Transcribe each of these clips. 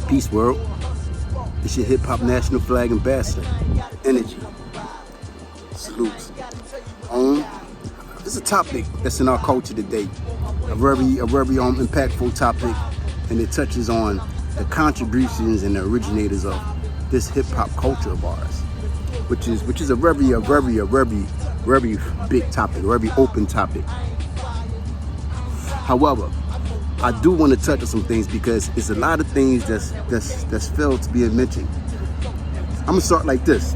Peace world. It's your hip hop national flag ambassador, Energy. Salutes. This is a topic that's in our culture today. A very impactful topic, and it touches on the contributions and the originators of this hip hop culture of ours, which is a very big topic, a very open topic. However, I do want to touch on some things because it's a lot of things that's failed to be mentioned. I'm gonna start like this.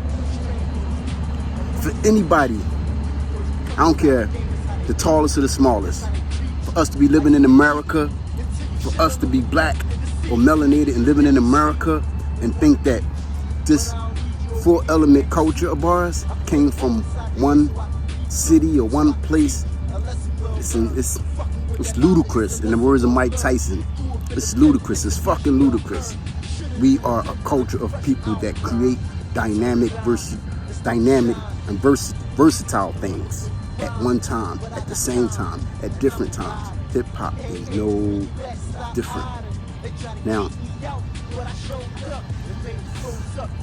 For anybody, I don't care the tallest or the smallest, for us to be living in America, for us to be black or melanated and living in America and think that this four element culture of ours came from one city or one place, it's ludicrous. In the words of Mike Tyson, it's ludicrous. It's fucking ludicrous. We are a culture of people that create dynamic and versatile things at one time, at the same time, at different times. Hip hop is no different. Now,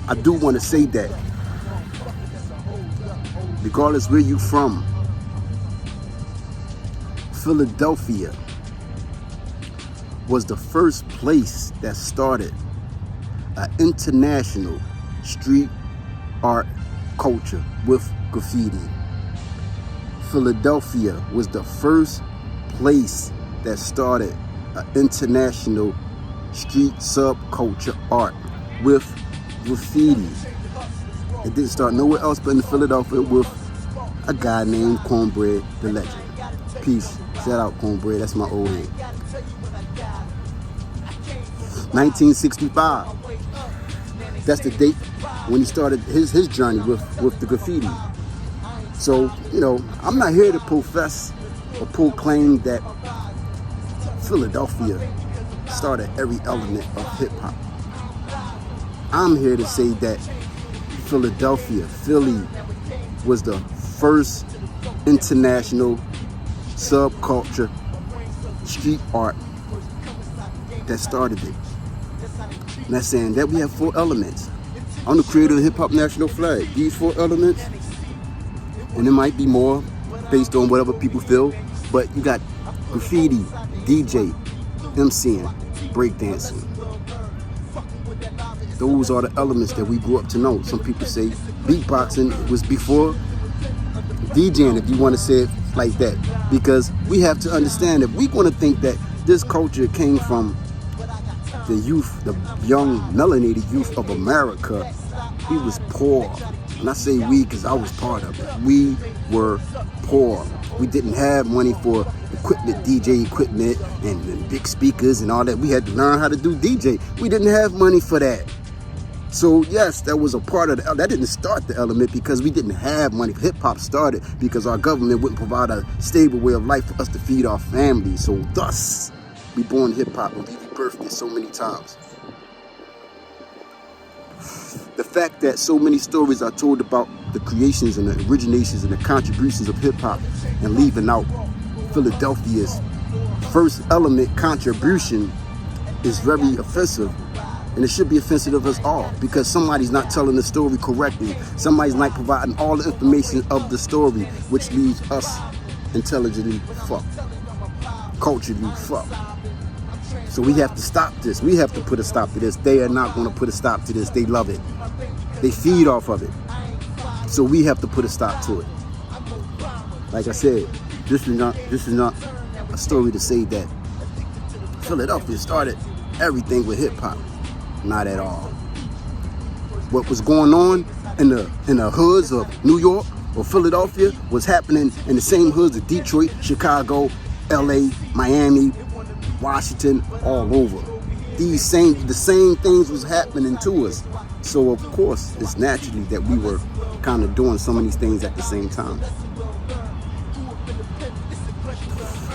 I do want to say that regardless where you from, Philadelphia was the first place that started an international street art culture with graffiti. Philadelphia was the first place that started an international street subculture art with graffiti. It didn't start nowhere else but in Philadelphia with a guy named Cornbread the Legend. Peace. Shout out Cornbread, that's my old head. 1965. That's the date when he started his journey with the graffiti. So, I'm not here to profess or proclaim that Philadelphia started every element of hip hop. I'm here to say that Philly was the first international subculture street art that started it. And that's saying that we have four elements. I'm the creator of the Hip Hop National Flag. These four elements, and there might be more based on whatever people feel, but you got graffiti, DJ, MCing, breakdancing. Those are the elements that we grew up to know. Some people say beatboxing was before DJing, if you want to say it like that, because we have to understand that we're going to think that this culture came from the youth, the young melanated youth of America. We was poor. And I say we because I was part of it. We were poor. We didn't have money for equipment, DJ equipment and big speakers and all that. We had to learn how to do DJ. We didn't have money for that. So yes, that was a part of that didn't start the element because we didn't have money. Hip hop started because our government wouldn't provide a stable way of life for us to feed our families. So thus, we born hip hop and we rebirthed it so many times. The fact that so many stories are told about the creations and the originations and the contributions of hip hop and leaving out Philadelphia's first element contribution is very offensive. And it should be offensive of us all because somebody's not telling the story correctly. Somebody's not providing all the information of the story, which leaves us intelligently fucked, culturally fucked. So we have to stop this. We have to put a stop to this. They are not going to put a stop to this. They love it. They feed off of it. So we have to put a stop to it. Like I said, this is not a story to say that Philadelphia started everything with hip hop. Not at all. What was going on in the hoods of New York or Philadelphia was happening in the same hoods of Detroit, Chicago, LA, Miami, Washington, all over. The same things was happening to us. So of course, it's naturally that we were kind of doing some of these things at the same time.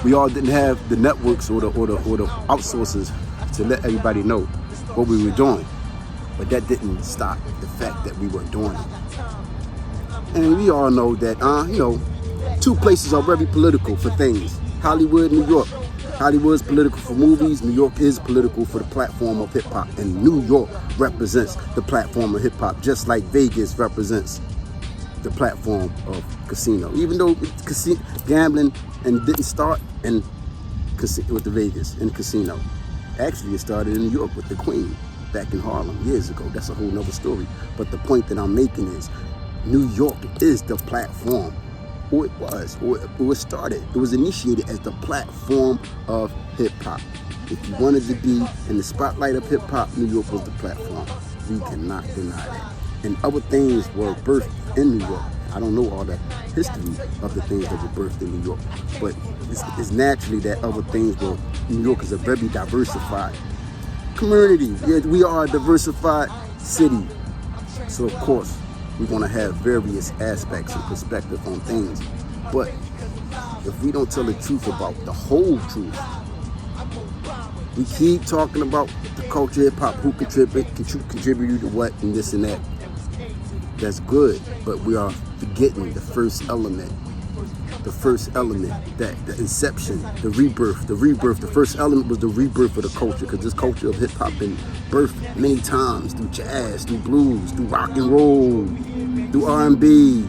We all didn't have the networks or the outsources to let everybody know what we were doing, but that didn't stop the fact that we were doing it. And we all know that two places are very political for things: Hollywood, New York. Hollywood's political for movies. New York is political for the platform of hip hop, and New York represents the platform of hip hop, just like Vegas represents the platform of casino. Even though gambling and didn't start with the Vegas and casino, actually it started in New York with the Queen back in Harlem years ago. That's a whole nother story. But the point that I'm making is, New York is the platform. Or it started. It was initiated as the platform of hip-hop. If you wanted to be in the spotlight of hip-hop, New York was the platform. We cannot deny that. And other things were birthed in New York. I don't know all the history of the things that were birthed in New York, but it's naturally that other things were. New York is a very diversified community. Yeah, we are a diversified city. So of course, we're going to have various aspects and perspective on things. But if we don't tell the truth about the whole truth, we keep talking about the culture, hip hop, who contributed to what and this and that. That's good, but we are forgetting the first element. The first element, that the inception, the rebirth. The first element was the rebirth of the culture, because this culture of hip hop been birthed many times through jazz, through blues, through rock and roll, through R&B,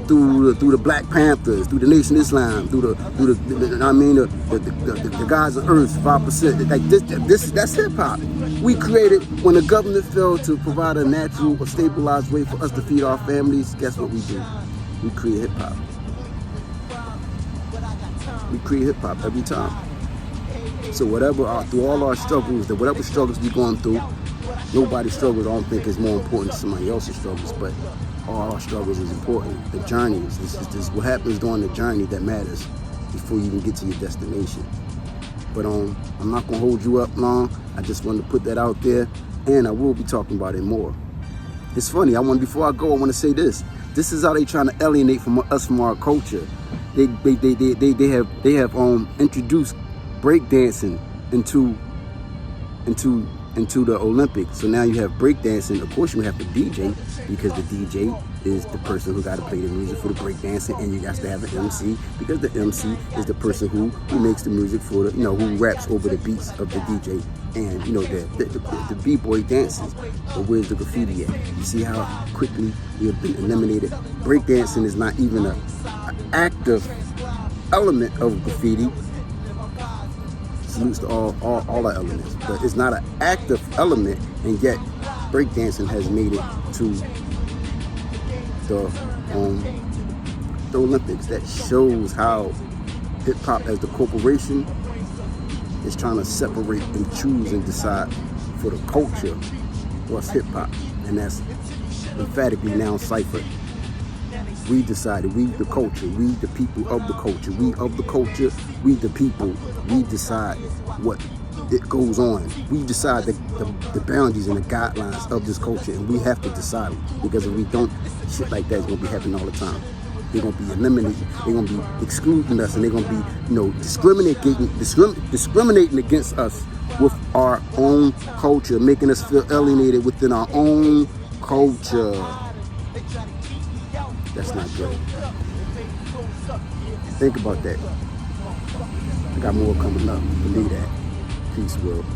through the Black Panthers, through the Nation of Islam, through the guys on Earth, 5%. Like that's hip hop. We created, when the government failed to provide a natural or stabilized way for us to feed our families. Guess what we do? We create hip hop. We create hip hop every time. So through all our struggles, whatever struggles we're going through, nobody's struggles I don't think is more important than somebody else's struggles, but all our struggles is important. The journeys, this what happens during the journey that matters before you even get to your destination. But I'm not gonna hold you up long. I just wanted to put that out there, and I will be talking about it more. It's funny. Before I go, I want to say this. This is how they trying to alienate from our culture. They have introduced breakdancing into the Olympics. So now you have breakdancing. Of course, you have the DJ, because the DJ is the person who got to play the music for the breakdancing, and you got to have an MC, because the MC is the person who makes the music for the, who raps over the beats of the DJ, and the b-boy dances. But where's the graffiti at? You see how quickly we have been eliminated. Breakdancing is not even an active element of graffiti. Salutes to all our elements, but it's not an active element, and yet breakdancing has made it to the Olympics. That shows how hip hop as the corporation is trying to separate and choose and decide for the culture what's hip hop, and that's emphatically now ciphered. We decided, we the culture, we the people of the culture, we of the culture, we the people, we decide what it goes on. We decide the boundaries and the guidelines of this culture, and we have to decide them, because if we don't, shit like that is going to be happening all the time. They're going to be eliminating, they're going to be excluding us, and they're going to be, discriminating against us with our own culture, making us feel alienated within our own culture. That's not good. Think about that. I got more coming up. Believe that. Peace, world.